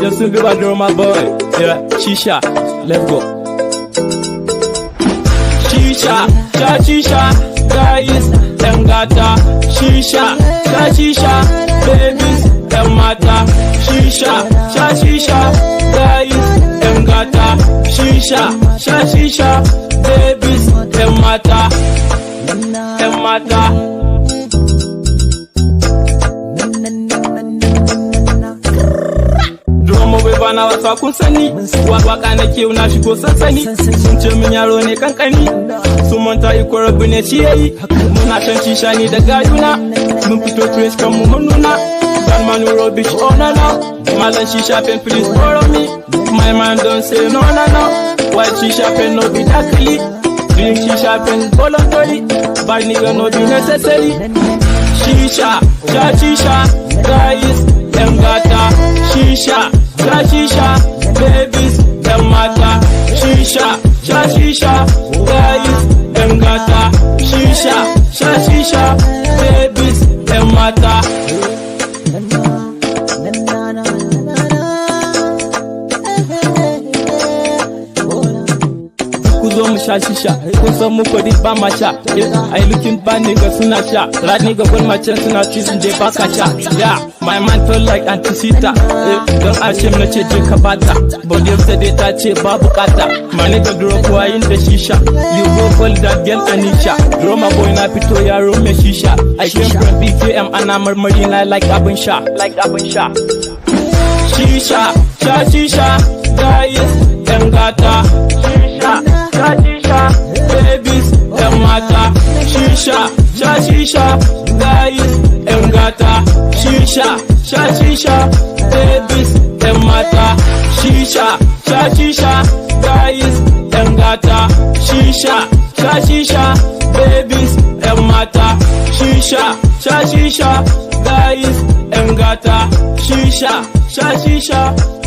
Just to be bad, my boy. Yeah, shisha, let's go. Shisha, shisha, guys, them gata. Shisha, shisha, babies, them mata. Shisha, shisha, guys, them gata. Shisha, shisha, babies, them mata. Them mata. Bana wasa kun sani waka nake na shigo sansani sun ce min yaro ne kankani sun manta iko rabu ne shi yayi muna shan shisha ni da gaduna mun fito trace kan mu mun nuna dan man rubbish oh no no malan shisha pen please borrow me my man don't say no no no why shisha pen no be dakali drink shisha pen voluntary bad nigga no be necessary shisha shisha guys them gata shisha shisha, babies, them mata. Shisha, shisha, guys, them gata. Shisha, shisha, babies, them mata. Kuzo mu sha shisha, kun san mu kodi ba ma sha. Ai looking bad nigga suna sha, rat nigga gon macen suna choosing je baka sha. Yeah, my man told like antisita. Don Ashim na ce je ka bata, but yesterday ta ce ba bukata. My nigga drop wayin da shisha, you go call that girl Anisha. Roma boy na fito yaro me shisha. I came from BKM ana marmari na like abin sha, like abin sha. Shisha, shisha, guys, them gata. Shisha, shisha, babies, them mata. Shisha, shisha, guys, them gata. Shisha, shisha, babies, them mata. Shisha, shisha, guys, them gata. Shisha, shisha, babies, them mata. Shisha, shisha, guys, them gata. Shisha, shisha.